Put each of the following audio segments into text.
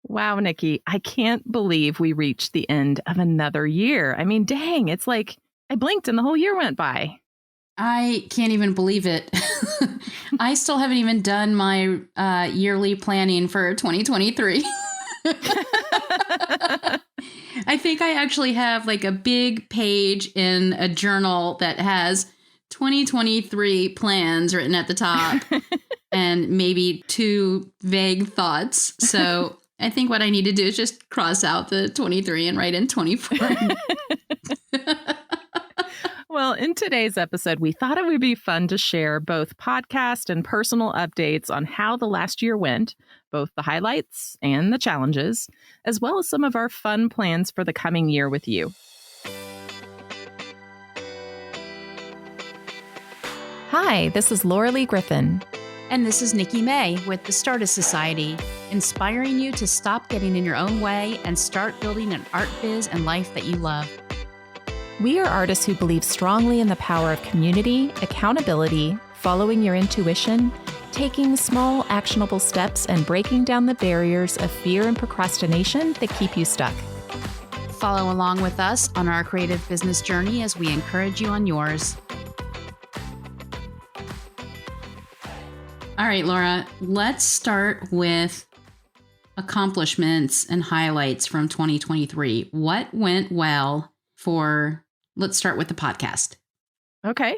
Wow, Nikki, I can't believe we reached the end of another year. I mean, dang, it's like I blinked and the whole year went by. I can't even believe it. I still haven't even done my yearly planning for 2023. I think I actually have like a big page in a journal that has 2023 plans written at the top and maybe 2 vague thoughts. So I think what I need to do is just cross out the 23 and write in 24. Well, in today's episode, we thought it would be fun to share both podcast and personal updates on how the last year went, both the highlights and the challenges, as well as some of our fun plans for the coming year with you. Hi, this is Laura Lee Griffin. And this is Nikki May with the Startist Society, inspiring you to stop getting in your own way and start building an art biz and life that you love. We are artists who believe strongly in the power of community, accountability, following your intuition, taking small, actionable steps, and breaking down the barriers of fear and procrastination that keep you stuck. Follow along with us on our creative business journey as we encourage you on yours. All right, Laura, let's start with accomplishments and highlights from 2023. What went well let's start with the podcast. Okay.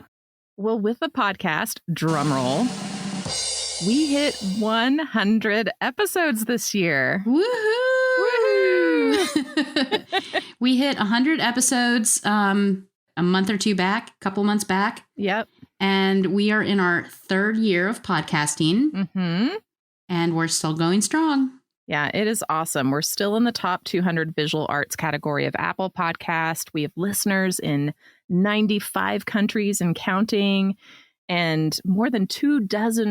Well, with the podcast, drum roll, we hit 100 episodes this year. Woohoo! Woohoo! We hit 100 episodes a month or two back, a couple months back. Yep. And we are in our 3rd year of podcasting. Mm-hmm. And we're still going strong. Yeah, it is awesome. We're still in the top 200 visual arts category of Apple Podcast. We have listeners in 95 countries and counting, and more than 24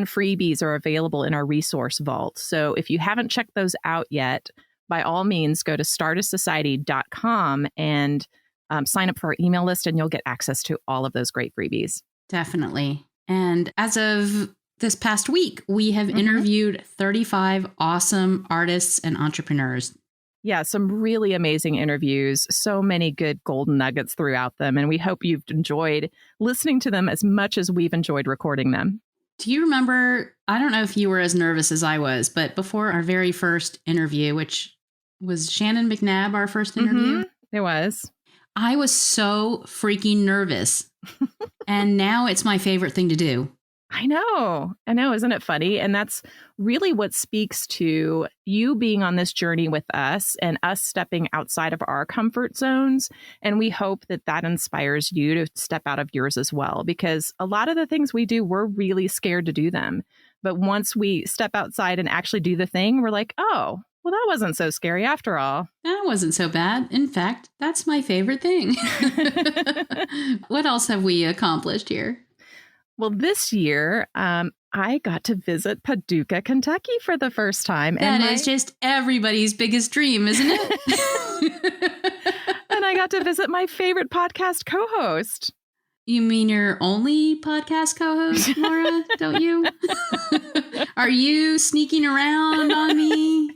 freebies are available in our resource vault. So if you haven't checked those out yet, by all means, go to startistsociety.com and sign up for our email list, and you'll get access to all of those great freebies. Definitely. And as of this past week, we have interviewed 35 awesome artists and entrepreneurs. Yeah, some really amazing interviews, so many good golden nuggets throughout them. And we hope you've enjoyed listening to them as much as we've enjoyed recording them. Do you remember, I don't know if you were as nervous as I was, but before our very first interview, which was Shannon McNabb, our first interview? It was. I was so freaking nervous. And now it's my favorite thing to do. I know. Isn't it funny? And that's really what speaks to you being on this journey with us and us stepping outside of our comfort zones. And we hope that that inspires you to step out of yours as well, because a lot of the things we do, we're really scared to do them. But once we step outside and actually do the thing, we're like, oh, well, that wasn't so scary after all. That wasn't so bad. In fact, that's my favorite thing. What else have we accomplished here? Well, this year, I got to visit Paducah, Kentucky for the first time. That is just everybody's biggest dream, isn't it? And I got to visit my favorite podcast co-host. You mean your only podcast co-host, Laura? Don't you? Are you sneaking around on me?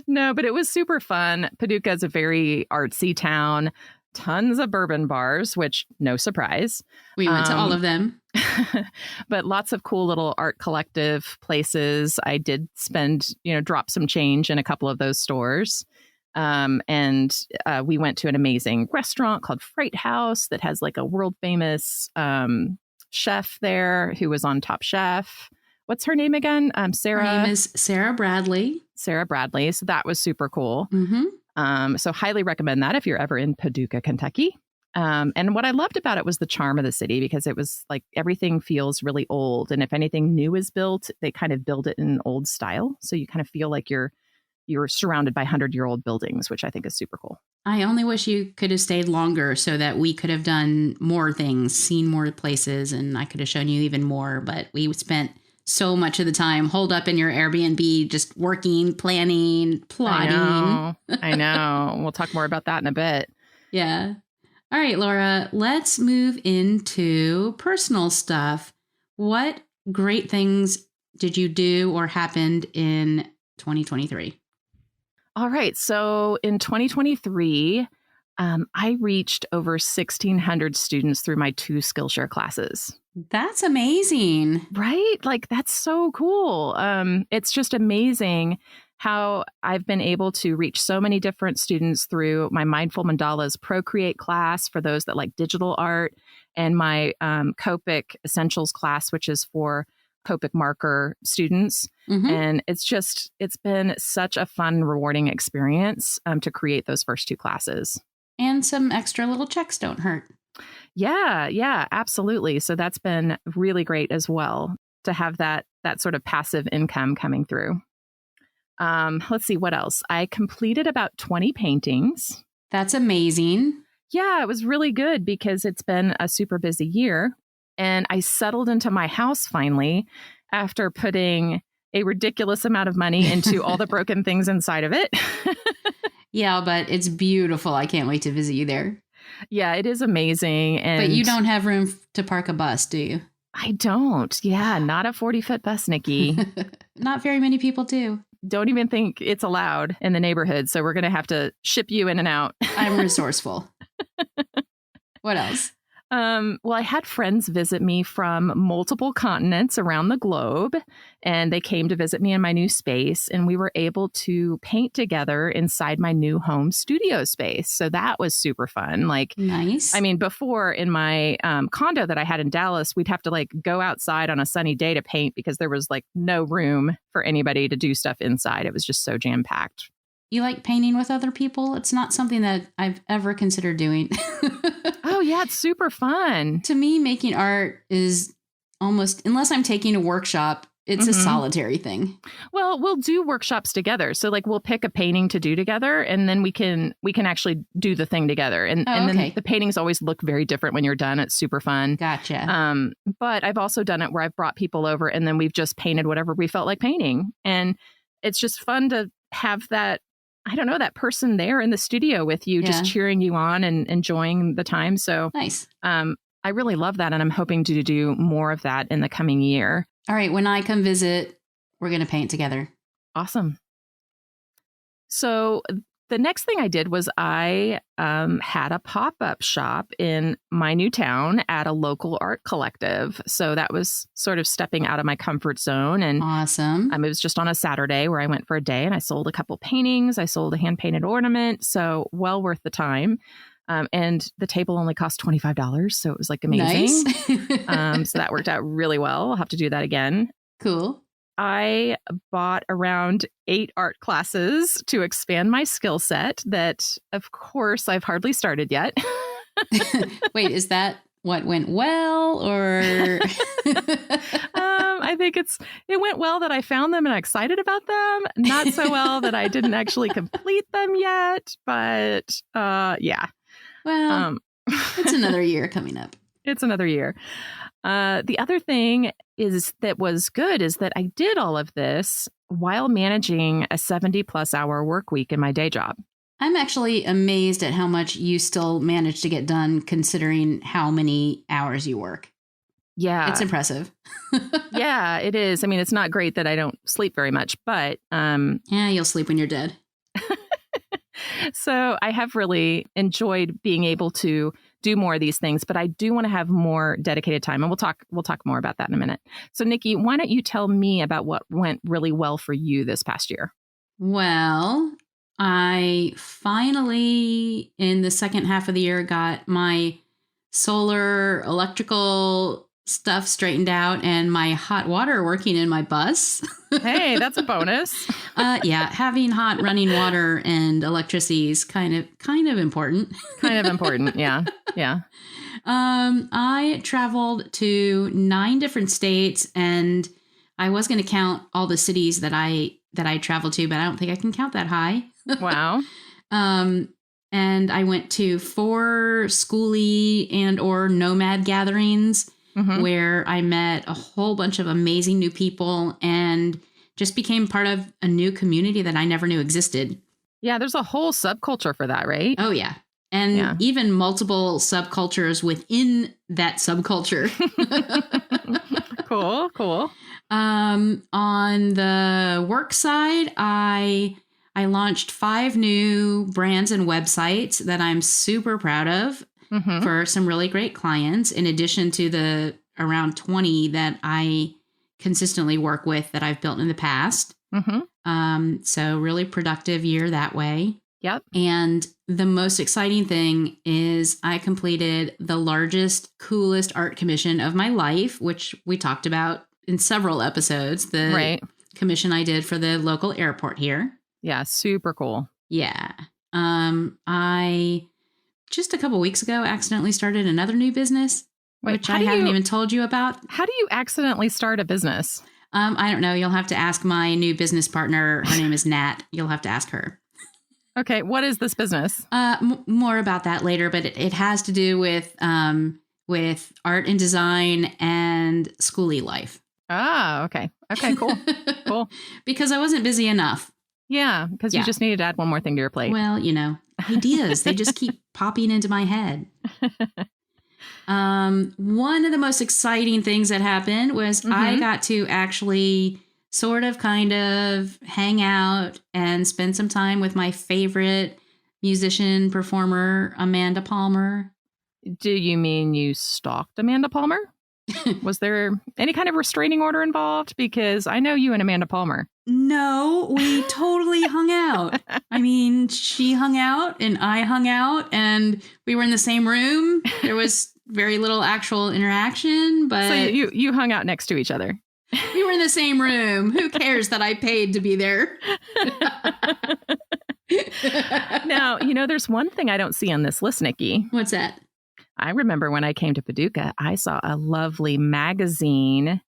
No, but it was super fun. Paducah is a very artsy town. Tons of bourbon bars, which no surprise. We went to all of them. But lots of cool little art collective places. I did drop some change in a couple of those stores. And we went to an amazing restaurant called Fright House that has like a world famous chef there who was on Top Chef. What's her name again? Sarah. Her name is Sarah Bradley. Sarah Bradley. So that was super cool. Mm-hmm. So highly recommend that if you're ever in Paducah, Kentucky. And what I loved about it was the charm of the city, because it was like everything feels really old. And if anything new is built, they kind of build it in an old style. So you kind of feel like you're surrounded by 100-year-old buildings, which I think is super cool. I only wish you could have stayed longer so that we could have done more things, seen more places, and I could have shown you even more. But we spent so much of the time holed up in your Airbnb, just working, planning, plotting. I know. We'll talk more about that in a bit. Yeah. All right, Laura, let's move into personal stuff. What great things did you do or happened in 2023? All right. So in 2023, I reached over 1,600 students through my 2 Skillshare classes. That's amazing. Right? Like, that's so cool. It's just amazing how I've been able to reach so many different students through my Mindful Mandalas Procreate class for those that like digital art, and my Copic Essentials class, which is for Copic marker students. Mm-hmm. And it's been such a fun, rewarding experience to create those first 2 classes. And some extra little checks don't hurt. Yeah, absolutely. So that's been really great as well to have that sort of passive income coming through. Let's see what else. I completed about 20 paintings. That's amazing. Yeah, it was really good because it's been a super busy year. And I settled into my house finally after putting a ridiculous amount of money into all the broken things inside of it. Yeah, but it's beautiful. I can't wait to visit you there. Yeah, it is amazing. And but you don't have room to park a bus, do you? I don't. Yeah, not a 40-foot bus, Nikki. Not very many people do. Don't even think it's allowed in the neighborhood. So we're going to have to ship you in and out. I'm resourceful. What else? Well, I had friends visit me from multiple continents around the globe, and they came to visit me in my new space, and we were able to paint together inside my new home studio space. So that was super fun. Like, nice. I mean, before in my condo that I had in Dallas, we'd have to like go outside on a sunny day to paint because there was like no room for anybody to do stuff inside. It was just so jam-packed. You like painting with other people? It's not something that I've ever considered doing. Oh, yeah, it's super fun. To me, making art is almost, unless I'm taking a workshop, it's a solitary thing. Well, we'll do workshops together. So like we'll pick a painting to do together, and then we can actually do the thing together. And then the paintings always look very different when you're done. It's super fun. Gotcha. But I've also done it where I've brought people over and then we've just painted whatever we felt like painting. And it's just fun to have that, I don't know, that person there in the studio with you, just cheering you on and enjoying the time. So nice. I really love that. And I'm hoping to do more of that in the coming year. All right. When I come visit, we're going to paint together. Awesome. So the next thing I did was I had a pop-up shop in my new town at a local art collective. So that was sort of stepping out of my comfort zone. And awesome. It was just on a Saturday where I went for a day and I sold a couple paintings. I sold a hand-painted ornament. So well worth the time. And the table only cost $25. So it was like amazing. Nice. So that worked out really well. I'll have to do that again. Cool. I bought around 8 art classes to expand my skill set that, of course, I've hardly started yet. Wait, is that what went well, or? I think it went well that I found them and I'm excited about them. Not so well that I didn't actually complete them yet, but yeah. Well, it's another year coming up. It's another year. The other thing that was good is that I did all of this while managing a 70+ hour work week in my day job. I'm actually amazed at how much you still manage to get done considering how many hours you work. Yeah. It's impressive. Yeah, it is. I mean, it's not great that I don't sleep very much, but yeah, you'll sleep when you're dead. So I have really enjoyed being able to do more of these things, but I do want to have more dedicated time. And we'll talk more about that in a minute. So Nikki, why don't you tell me about what went really well for you this past year? Well, I finally, in the second half of the year, got my solar electrical stuff straightened out and my hot water working in my bus. Hey, that's a bonus. Yeah, having hot running water and electricity is kind of important. Kind of important, yeah. Yeah. I traveled to 9 different states, and I was going to count all the cities that I traveled to, but I don't think I can count that high. Wow. And I went to 4 schoolie and or nomad gatherings where I met a whole bunch of amazing new people and just became part of a new community that I never knew existed. Yeah, there's a whole subculture for that, right? Oh, yeah. And even multiple subcultures within that subculture. Cool. On the work side, I I launched 5 new brands and websites that I'm super proud of for some really great clients, in addition to the around 20 that I consistently work with that I've built in the past. So really productive year that way. Yep. And the most exciting thing is I completed the largest, coolest art commission of my life, which we talked about in several episodes. The commission I did for the local airport here. Yeah, super cool. Yeah. I just a couple weeks ago accidentally started another new business, which I haven't even told you about. How do you accidentally start a business? I don't know. You'll have to ask my new business partner. Her name is Nat. You'll have to ask her. Okay. What is this business? More about that later, but it has to do with art and design and schooly life. Ah, okay. Okay, cool. Cool. Because I wasn't busy enough. Yeah, because you just needed to add one more thing to your plate. Well, ideas, they just keep popping into my head. One of the most exciting things that happened was I got to actually sort of kind of hang out and spend some time with my favorite musician, performer, Amanda Palmer. Do you mean you stalked Amanda Palmer? Was there any kind of restraining order involved? Because I know you and Amanda Palmer. No, we totally hung out. I mean, she hung out and I hung out and we were in the same room. There was very little actual interaction, but... So you hung out next to each other. We were in the same room. Who cares that I paid to be there? Now, there's one thing I don't see on this list, Nikki. What's that? I remember when I came to Paducah, I saw a lovely magazine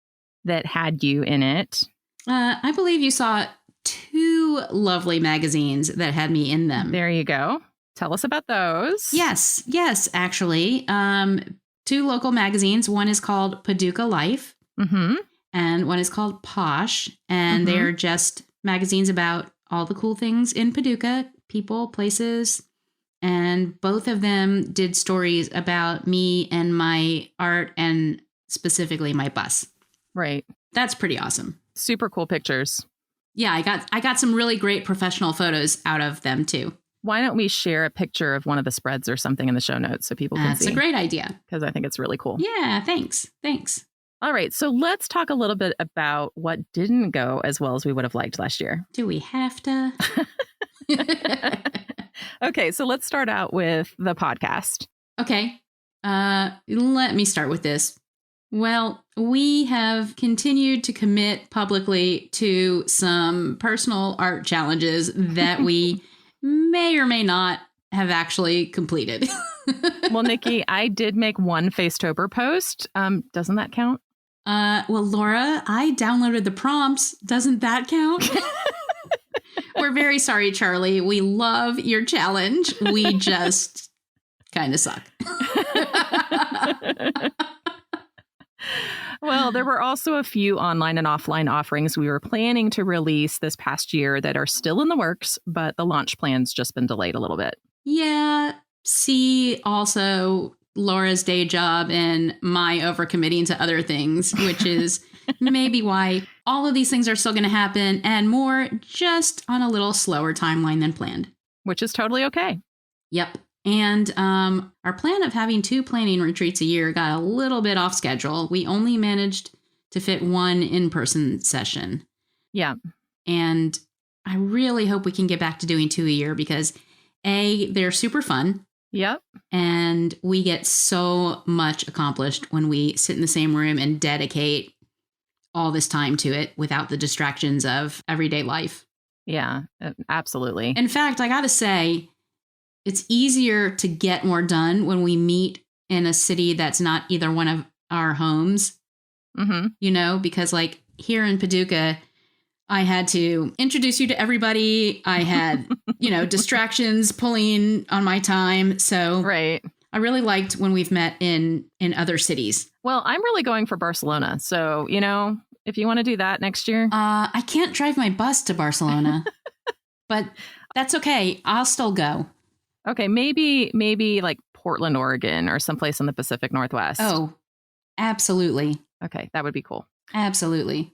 that had you in it. I believe you saw 2 lovely magazines that had me in them. There you go. Tell us about those. Yes, actually. 2 local magazines. One is called Paducah Life. And one is called Posh. And they're just magazines about all the cool things in Paducah, people, places. And both of them did stories about me and my art and specifically my bus. Right. That's pretty awesome. Super cool pictures. Yeah, I got some really great professional photos out of them too. Why don't we share a picture of one of the spreads or something in the show notes so people can see? That's a great idea. Because I think it's really cool. Yeah, thanks. All right, so let's talk a little bit about what didn't go as well as we would have liked last year. Do we have to? Okay, so let's start out with the podcast. Okay, let me start with this. Well, we have continued to commit publicly to some personal art challenges that we may or may not have actually completed. Well, Nikki, I did make one Facetober post. Doesn't that count? Well, Laura, I downloaded the prompts. Doesn't that count? We're very sorry, Charlie. We love your challenge. We just kind of suck. Well, there were also a few online and offline offerings we were planning to release this past year that are still in the works, but the launch plan's just been delayed a little bit. Yeah. See also Laura's day job and my overcommitting to other things, which is maybe why all of these things are still going to happen and more, just on a little slower timeline than planned. Which is totally okay. Yep. And our plan of having 2 planning retreats a year got a little bit off schedule. We only managed to fit 1 in-person session. Yeah. And I really hope we can get back to doing 2 a year because A, they're super fun. Yep. And we get so much accomplished when we sit in the same room and dedicate all this time to it without the distractions of everyday life. Yeah, absolutely. In fact, I got to say, it's easier to get more done when we meet in a city that's not either one of our homes, because like here in Paducah, I had to introduce you to everybody. I had, distractions pulling on my time. So right. I really liked when we've met in other cities. Well, I'm really going for Barcelona. So, if you want to do that next year. I can't drive my bus to Barcelona, but that's okay. I'll still go. Okay, maybe like Portland, Oregon, or someplace in the Pacific Northwest. Oh, absolutely. Okay, that would be cool. Absolutely.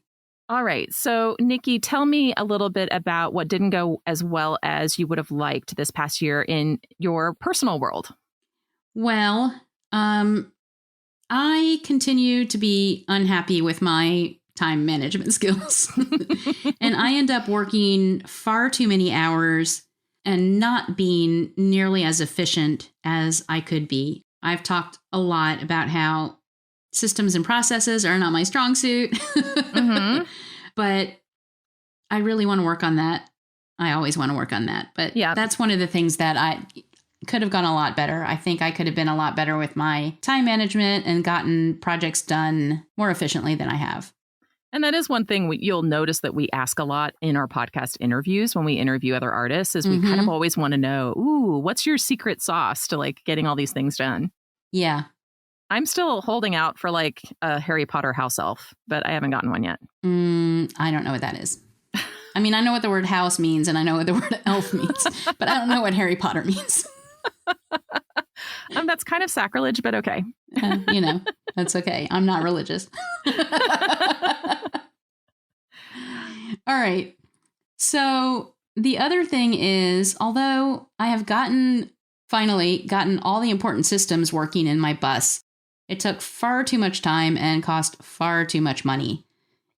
All right. So, Nikki, tell me a little bit about what didn't go as well as you would have liked this past year in your personal world. Well, I continue to be unhappy with my time management skills. And I end up working far too many hours and not being nearly as efficient as I could be. I've talked a lot about how systems and processes are not my strong suit. Mm-hmm. But I really want to work on that. I always want to work on that. But that's one of the things that I could have gone a lot better. I think I could have been a lot better with my time management and gotten projects done more efficiently than I have. And that is one thing you'll notice that we ask a lot in our podcast interviews when we interview other artists is we kind of always want to know, what's your secret sauce to like getting all these things done? Yeah. I'm still holding out for like a Harry Potter house elf, but I haven't gotten one yet. I don't know what that is. I mean, I know what the word house means and I know what the word elf means, but I don't know what Harry Potter means. That's kind of sacrilege, but okay. That's okay. I'm not religious. All right. So the other thing is, although I have finally gotten all the important systems working in my bus, it took far too much time and cost far too much money.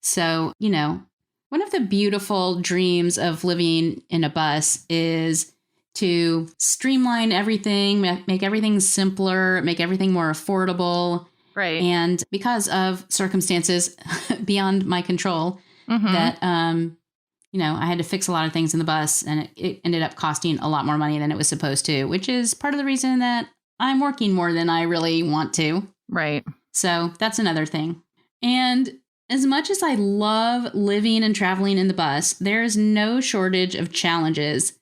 So, one of the beautiful dreams of living in a bus is to streamline everything, make everything simpler, make everything more affordable. Right. And because of circumstances beyond my control, that, I had to fix a lot of things in the bus and it ended up costing a lot more money than it was supposed to, which is part of the reason that I'm working more than I really want to. Right. So that's another thing. And as much as I love living and traveling in the bus, there is no shortage of challenges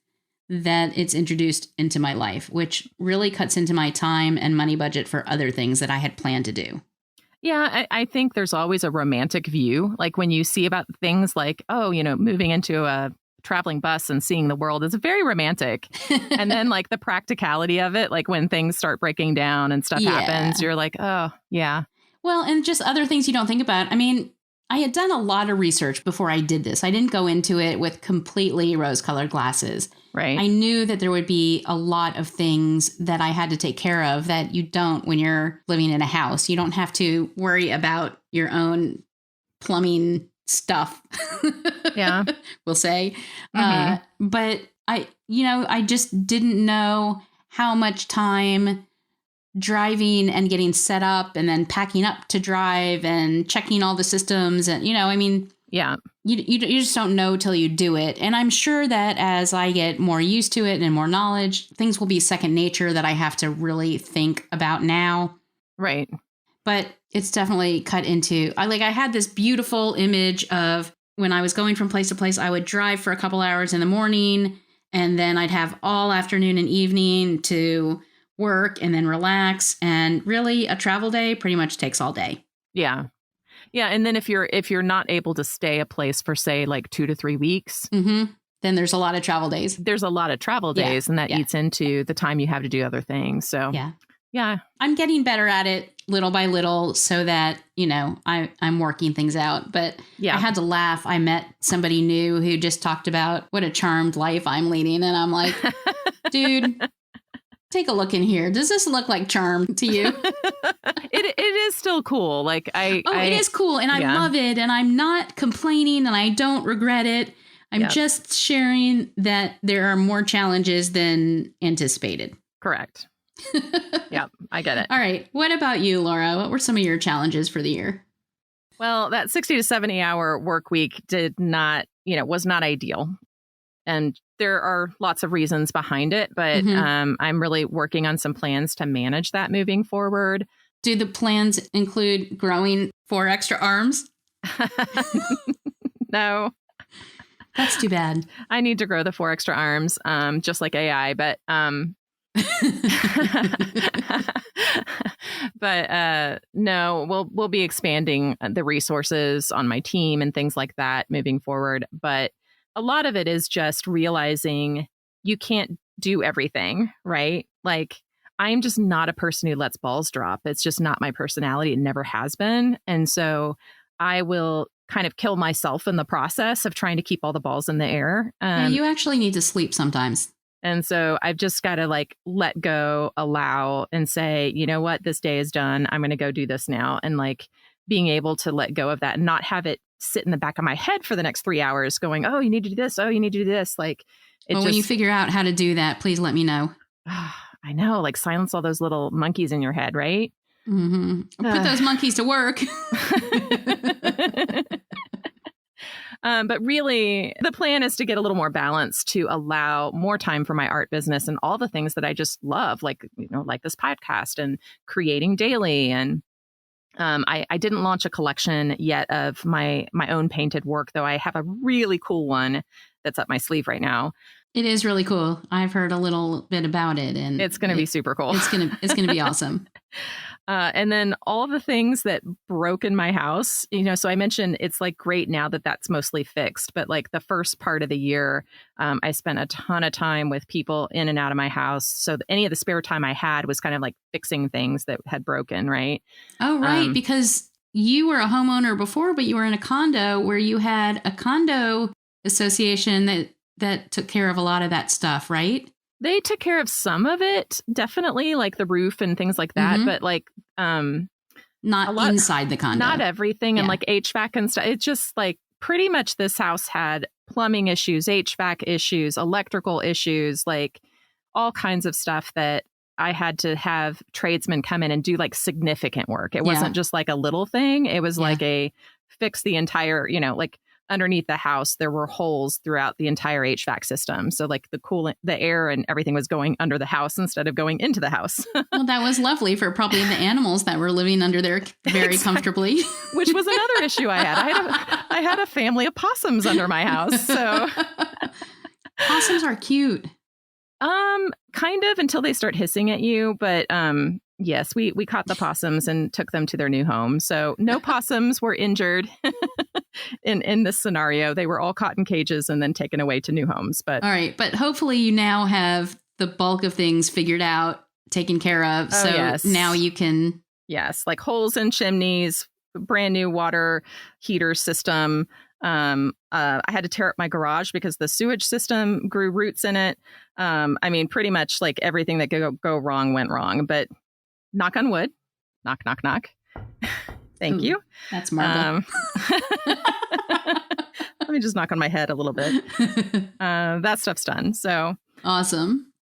that it's introduced into my life, which really cuts into my time and money budget for other things that I had planned to do. Yeah, I think there's always a romantic view. Like when you see about things like, moving into a traveling bus and seeing the world is very romantic. And then like the practicality of it, like when things start breaking down and stuff happens, you're like, oh, yeah. Well, and just other things you don't think about. I mean, I had done a lot of research before I did this. I didn't go into it with completely rose-colored glasses. Right. I knew that there would be a lot of things that I had to take care of that you don't when you're living in a house. You don't have to worry about your own plumbing stuff. Yeah. We'll say. But I just didn't know how much time driving and getting set up and then packing up to drive and checking all the systems. And, yeah, you just don't know till you do it. And I'm sure that as I get more used to it and more knowledge, things will be second nature that I have to really think about now. Right. But it's definitely cut into, I had this beautiful image of when I was going from place to place, I would drive for a couple hours in the morning and then I'd have all afternoon and evening to work and then relax. And really a travel day pretty much takes all day. Yeah. Yeah. And then if you're not able to stay a place for, say, like 2 to 3 weeks, then there's a lot of travel days. There's a lot of travel days and that eats into the time you have to do other things. So, yeah, I'm getting better at it little by little so that, I'm working things out. But I had to laugh. I met somebody new who just talked about what a charmed life I'm leading. And I'm like, dude, take a look in here. Does this look like charm to you? It is still cool. Like it is cool. And I love it. And I'm not complaining and I don't regret it. I'm just sharing that there are more challenges than anticipated. Correct. Yeah, I get it. All right. What about you, Laura? What were some of your challenges for the year? Well, that 60 to 70 hour work week was not ideal. And there are lots of reasons behind it, but I'm really working on some plans to manage that moving forward. Do the plans include growing 4 extra arms? No. That's too bad. I need to grow the 4 extra arms, just like AI, but no, we'll be expanding the resources on my team and things like that moving forward. But a lot of it is just realizing you can't do everything, right? Like I'm just not a person who lets balls drop. It's just not my personality. It never has been. And so I will kind of kill myself in the process of trying to keep all the balls in the air. Yeah, you actually need to sleep sometimes. And so I've just got to like let go, allow, and say, you know what, this day is done. I'm going to go do this now. And like being able to let go of that and not have it sit in the back of my head for the next 3 hours going, oh, you need to do this. Oh, you need to do this. Like, when you figure out how to do that, please let me know. I know, like silence all those little monkeys in your head, right? Mm-hmm. Put those monkeys to work. But really, the plan is to get a little more balance to allow more time for my art business and all the things that I just love, like, like this podcast and creating daily. And I didn't launch a collection yet of my own painted work, though I have a really cool one that's up my sleeve right now. It is really cool. I've heard a little bit about it, and it's going to be super cool. It's going to be awesome. And then all the things that broke in my house, so I mentioned it's like great now that that's mostly fixed. But like the first part of the year, I spent a ton of time with people in and out of my house. So any of the spare time I had was kind of like fixing things that had broken. Right. Oh, right. Because you were a homeowner before, but you were in a condo where you had a condo association that took care of a lot of that stuff, right? They took care of some of it, definitely, like the roof and things like that. Mm-hmm. But like, not inside the condo, not everything, and like HVAC and stuff. It's just like pretty much this house had plumbing issues, HVAC issues, electrical issues, like all kinds of stuff that I had to have tradesmen come in and do like significant work. It wasn't just like a little thing. It was like a fix the entire, like. Underneath the house, there were holes throughout the entire HVAC system. So like the air and everything was going under the house instead of going into the house. Well, that was lovely for probably the animals that were living under there very comfortably. Which was another issue I had. I had a family of possums under my house. So possums are cute. Kind of until they start hissing at you. But yes, we caught the possums and took them to their new home. So no possums were injured in this scenario. They were all caught in cages and then taken away to new homes. But all right. But hopefully you now have the bulk of things figured out, taken care of. So now you can. Yes. Like holes in chimneys, brand new water heater system. I had to tear up my garage because the sewage system grew roots in it. I mean, pretty much like everything that could go wrong went wrong, but knock on wood, knock, knock, knock. Thank you. That's marble. Let me just knock on my head a little bit. That stuff's done. So awesome.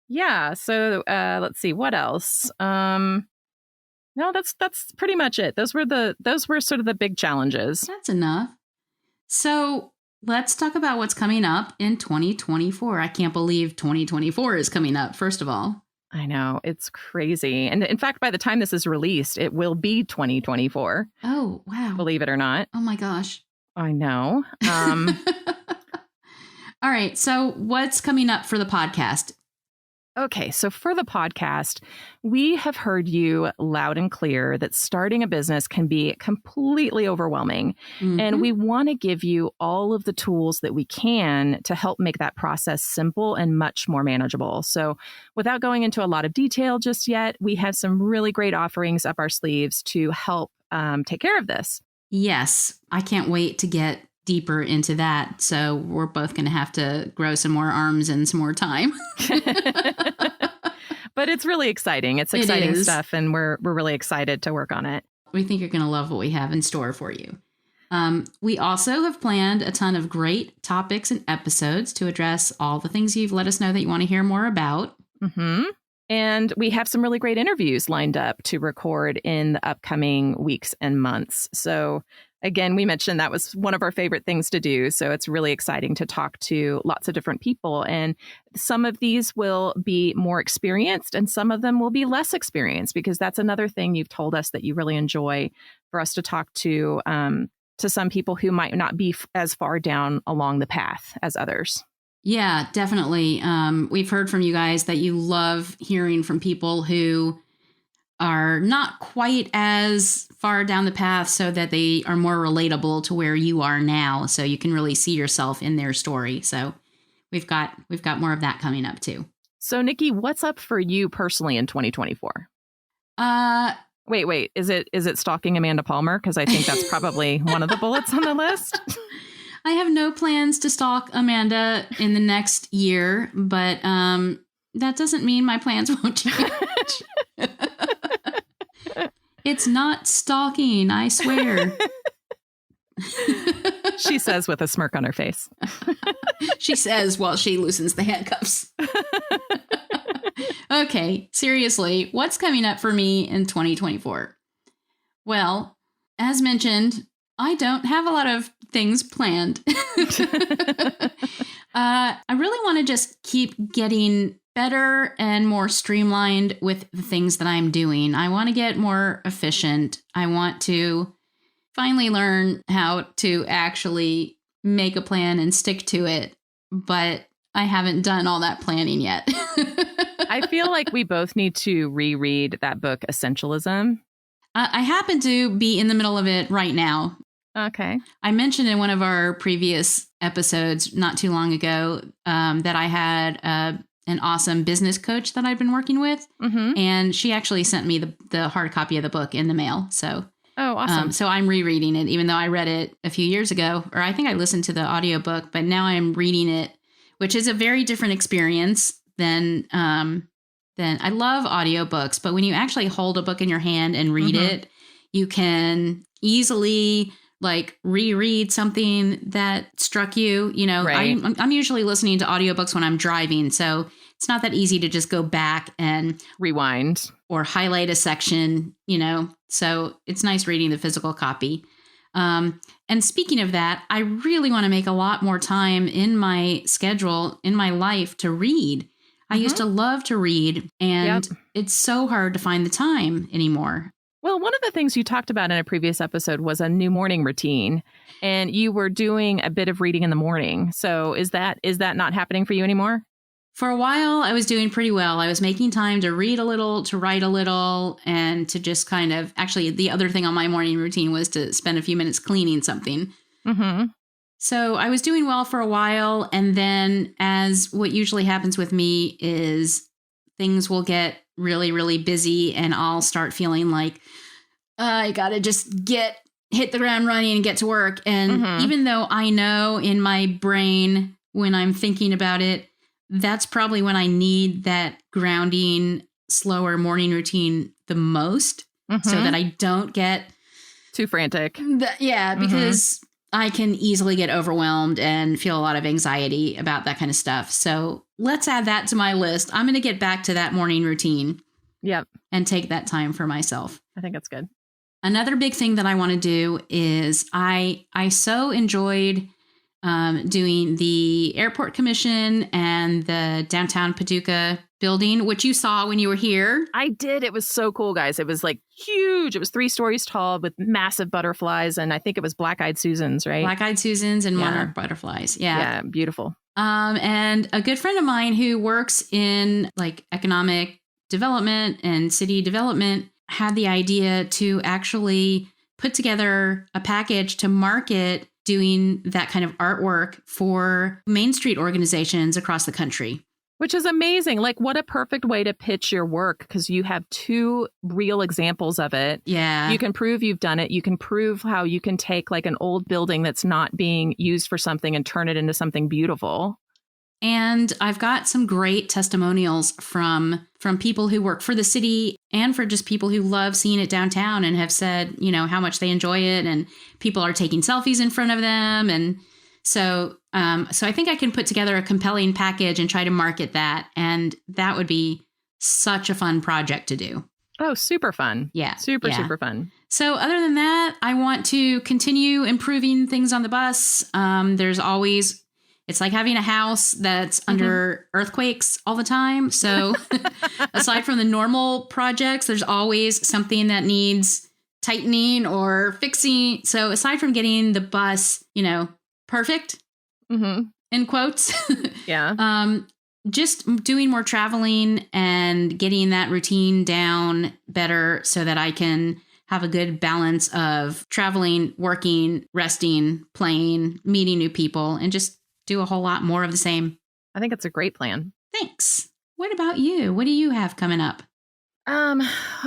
Yeah. So let's see what else. No, that's pretty much it. Those were sort of the big challenges. That's enough. So let's talk about what's coming up in 2024. I can't believe 2024 is coming up, first of all. I know. It's crazy. And in fact, by the time this is released, it will be 2024. Oh, wow. Believe it or not. Oh, my gosh. I know. All right. So what's coming up for the podcast? Okay, so for the podcast, we have heard you loud and clear that starting a business can be completely overwhelming. Mm-hmm. And we want to give you all of the tools that we can to help make that process simple and much more manageable. So without going into a lot of detail just yet, we have some really great offerings up our sleeves to help take care of this. Yes, I can't wait to get deeper into that. So we're both going to have to grow some more arms and some more time. But it's really exciting. It's exciting stuff, and we're really excited to work on it. We think you're going to love what we have in store for you. We also have planned a ton of great topics and episodes to address all the things you've let us know that you want to hear more about. Mm-hmm. And we have some really great interviews lined up to record in the upcoming weeks and months. So again, we mentioned that was one of our favorite things to do. So it's really exciting to talk to lots of different people. And some of these will be more experienced and some of them will be less experienced, because that's another thing you've told us that you really enjoy, for us to talk to some people who might not be as far down along the path as others. Yeah, definitely. We've heard from you guys that you love hearing from people who are not quite as far down the path, so that they are more relatable to where you are now, so you can really see yourself in their story. So we've got more of that coming up too. So Nikki, what's up for you personally in 2024? Wait. Is it stalking Amanda Palmer? Because I think that's probably one of the bullets on the list. I have no plans to stalk Amanda in the next year, but that doesn't mean my plans won't change. It's not stalking, I swear. She says with a smirk on her face. She says while she loosens the handcuffs. Okay, seriously, what's coming up for me in 2024? Well, as mentioned, I don't have a lot of things planned. I really want to just keep getting better and more streamlined with the things that I'm doing. I want to get more efficient. I want to finally learn how to actually make a plan and stick to it, but I haven't done all that planning yet. I feel like we both need to reread that book, Essentialism. I happen to be in the middle of it right now. Okay. I mentioned in one of our previous episodes not too long ago that I had an awesome business coach that I'd been working with. Mm-hmm. And she actually sent me the hard copy of the book in the mail. So, oh, awesome. So I'm rereading it, even though I read it a few years ago, or I think I listened to the audiobook, but now I'm reading it, which is a very different experience than I love audiobooks. But when you actually hold a book in your hand and read it, you can easily like reread something that struck you. You know, right. I'm usually listening to audiobooks when I'm driving. So it's not that easy to just go back and rewind or highlight a section, you know, so it's nice reading the physical copy. And speaking of that, I really want to make a lot more time in my schedule, in my life to read. I used to love to read, and it's so hard to find the time anymore. Well, one of the things you talked about in a previous episode was a new morning routine, and you were doing a bit of reading in the morning. So is that not happening for you anymore? For a while, I was doing pretty well. I was making time to read a little, to write a little, and to just kind of, actually, the other thing on my morning routine was to spend a few minutes cleaning something. Mm-hmm. So I was doing well for a while. And then, as what usually happens with me is things will get really, really busy, and I'll start feeling like I got to just hit the ground running and get to work. And even though I know in my brain when I'm thinking about it, that's probably when I need that grounding, slower morning routine the most, so that I don't get too frantic. Because I can easily get overwhelmed and feel a lot of anxiety about that kind of stuff. So let's add that to my list. I'm going to get back to that morning routine. Yep. And take that time for myself. I think that's good. Another big thing that I want to do is I so enjoyed doing the airport commission and the downtown Paducah building, which you saw when you were here. I did. It was so cool, guys. It was like huge. It was 3 stories tall with massive butterflies. And I think it was Black-Eyed Susans, right? Black-Eyed Susans and monarch butterflies. Yeah. Yeah. Beautiful. And a good friend of mine who works in like economic development and city development had the idea to actually put together a package to market doing that kind of artwork for Main Street organizations across the country. Which is amazing. Like, what a perfect way to pitch your work, because you have 2 real examples of it. Yeah. You can prove you've done it. You can prove how you can take like an old building that's not being used for something and turn it into something beautiful. And I've got some great testimonials from people who work for the city and for just people who love seeing it downtown and have said, you know, how much they enjoy it, and people are taking selfies in front of them. And so I think I can put together a compelling package and try to market that. And that would be such a fun project to do. Oh, super fun. Yeah. Super fun. So other than that, I want to continue improving things on the bus. There's always... It's like having a house that's under earthquakes all the time. So aside from the normal projects, there's always something that needs tightening or fixing. So aside from getting the bus, you know, perfect, in quotes, just doing more traveling and getting that routine down better so that I can have a good balance of traveling, working, resting, playing, meeting new people, and just do a whole lot more of the same. I think it's a great plan. Thanks. What about you? What do you have coming up? Um,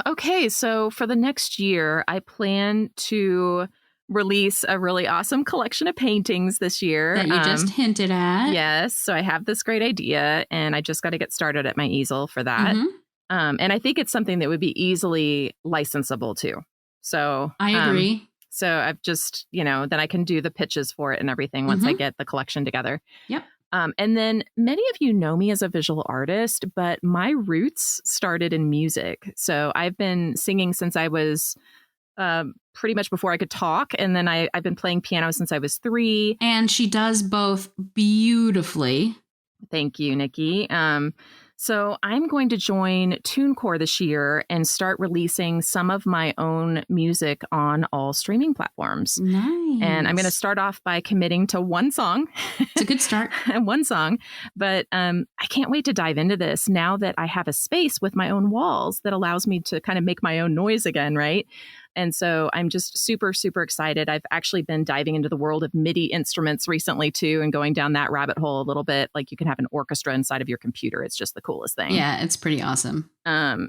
okay, so for the next year, I plan to release a really awesome collection of paintings this year. That you just hinted at. Yes, so I have this great idea, and I just got to get started at my easel for that. Mm-hmm. And I think it's something that would be easily licensable too. So I agree. So I've just, then I can do the pitches for it and everything once I get the collection together. Yep. And then many of you know me as a visual artist, but my roots started in music. So I've been singing since I was pretty much before I could talk. And then I've been playing piano since I was 3. And she does both beautifully. Thank you, Nikki. So I'm going to join TuneCore this year and start releasing some of my own music on all streaming platforms. Nice. And I'm going to start off by committing to one song. It's a good start. One song. But I can't wait to dive into this now that I have a space with my own walls that allows me to kind of make my own noise again, right? And so I'm just super, super excited. I've actually been diving into the world of MIDI instruments recently, too, and going down that rabbit hole a little bit. Like you can have an orchestra inside of your computer. It's just the coolest thing. Yeah, it's pretty awesome.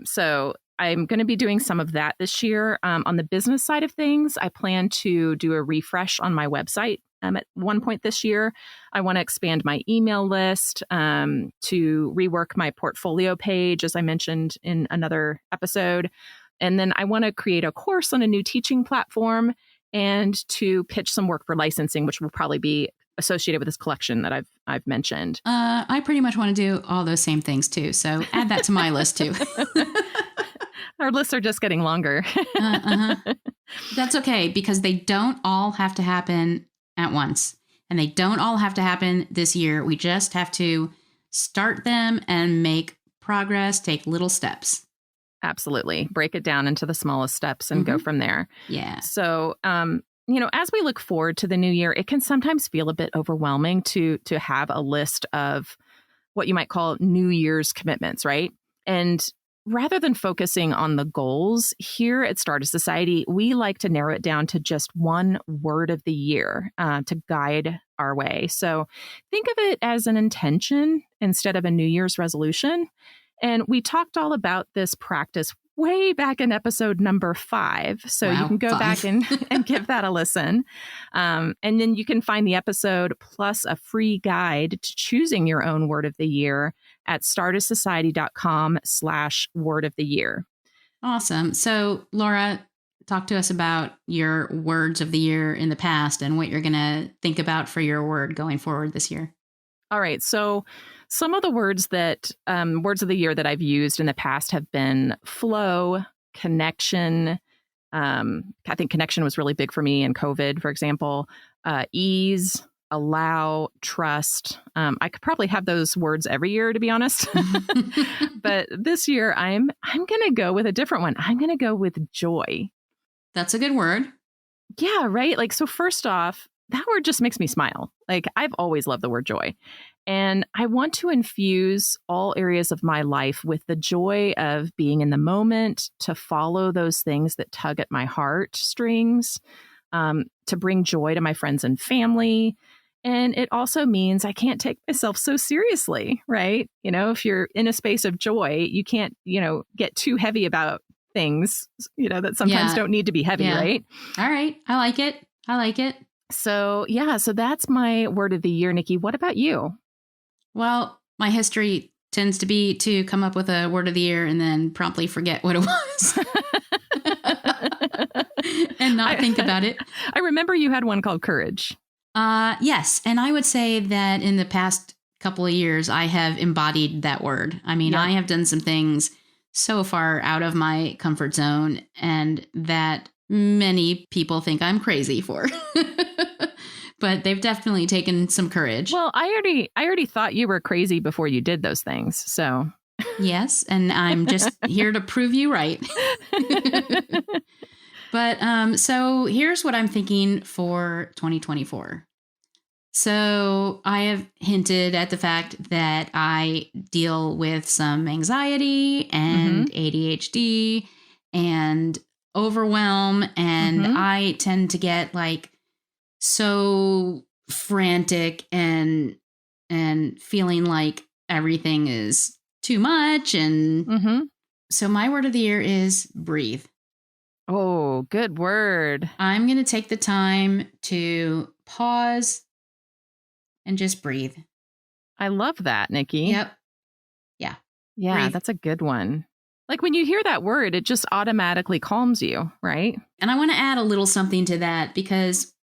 So I'm going to be doing some of that this year. On the business side of things, I plan to do a refresh on my website. At one point this year, I want to expand my email list, to rework my portfolio page, as I mentioned in another episode. And then I want to create a course on a new teaching platform and to pitch some work for licensing, which will probably be associated with this collection that I've mentioned. I pretty much want to do all those same things too. So add that to my list too. Our lists are just getting longer. That's okay, because they don't all have to happen at once. And they don't all have to happen this year. We just have to start them and make progress, take little steps. Absolutely. Break it down into the smallest steps and go from there. Yeah. So, as we look forward to the new year, it can sometimes feel a bit overwhelming to have a list of what you might call New Year's commitments, right? And rather than focusing on the goals, here at Startist Society, we like to narrow it down to just one word of the year to guide our way. So think of it as an intention instead of a New Year's resolution. And we talked all about this practice way back in episode number 5. So you can go back and give that a listen. And then you can find the episode plus a free guide to choosing your own word of the year at startistsociety.com/word of the year. Awesome. So Laura, talk to us about your words of the year in the past and what you're going to think about for your word going forward this year. All right. So some of the words of the year that I've used in the past have been flow, connection. I think connection was really big for me in COVID, for example. Ease, allow, trust. I could probably have those words every year, to be honest. But this year, I'm going to go with a different one. I'm going to go with joy. That's a good word. Yeah, right. Like, so first off, that word just makes me smile. Like, I've always loved the word joy. And I want to infuse all areas of my life with the joy of being in the moment, to follow those things that tug at my heartstrings, to bring joy to my friends and family. And it also means I can't take myself so seriously, right? If you're in a space of joy, you can't, get too heavy about things, that sometimes don't need to be heavy, right? All right. I like it. So, so that's my word of the year, Nikki. What about you? Well, my history tends to be to come up with a word of the year and then promptly forget what it was and not think about it. I remember you had one called courage. Yes. And I would say that in the past couple of years, I have embodied that word. I mean, I have done some things so far out of my comfort zone and that many people think I'm crazy for. But they've definitely taken some courage. Well, I already thought you were crazy before you did those things. So yes, and I'm just here to prove you right. But so here's what I'm thinking for 2024. So I have hinted at the fact that I deal with some anxiety and ADHD and overwhelm, and I tend to get like so frantic and feeling like everything is too much and So my word of the year is breathe. Oh, good word. I'm going to take the time to pause and just breathe. I love that, Nikki. Yep. Yeah. Yeah, Breathe. that's a good one. Like when you hear that word, it just automatically calms you, right? And I want to add a little something to that, because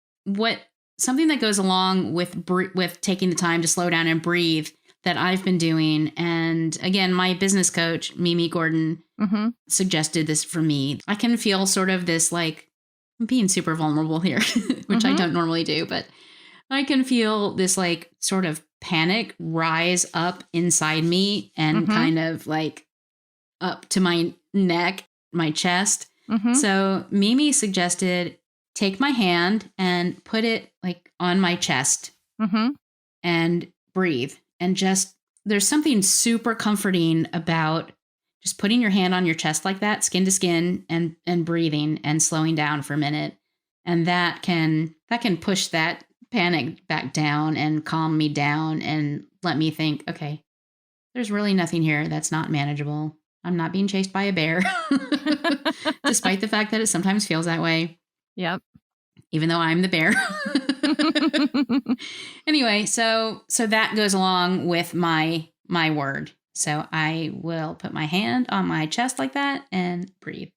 something that goes along with taking the time to slow down and breathe that I've been doing. And again, my business coach, Mimi Gordon, suggested this for me. I can feel sort of this, like, I'm being super vulnerable here, which I don't normally do, but I can feel this like sort of panic rise up inside me and kind of like up to my neck, my chest. So Mimi suggested take my hand and put it like on my chest and breathe. And just, there's something super comforting about just putting your hand on your chest like that, skin to skin, and breathing and slowing down for a minute. And that can push that panic back down and calm me down and let me think, okay, there's really nothing here that's not manageable. I'm not being chased by a bear, despite the fact that it sometimes feels that way. Yep. Even though I'm the bear. Anyway, so that goes along with my word. So I will put my hand on my chest like that and breathe.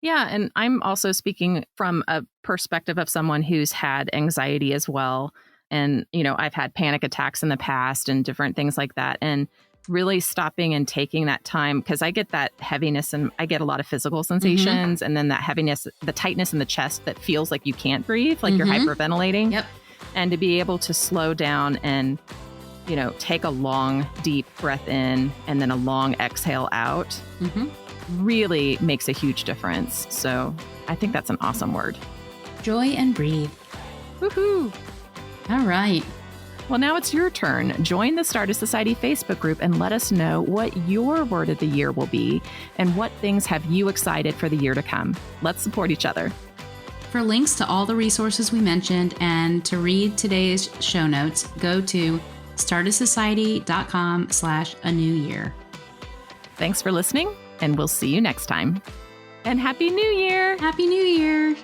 Yeah. And I'm also speaking from a perspective of someone who's had anxiety as well. And, you know, I've had panic attacks in the past and different things like that. And really stopping and taking that time, because I get that heaviness and I get a lot of physical sensations and then that heaviness, the tightness in the chest that feels like you can't breathe, like you're hyperventilating. Yep. And to be able to slow down and, you know, take a long, deep breath in and then a long exhale out really makes a huge difference. So I think that's an awesome word. Joy and breathe. Woohoo. All right. Well, now it's your turn. Join the Startist Society Facebook group and let us know what your word of the year will be and what things have you excited for the year to come. Let's support each other. For links to all the resources we mentioned and to read today's show notes, go to startistsociety.com/a-new-year. Thanks for listening, and we'll see you next time. And Happy New Year! Happy New Year!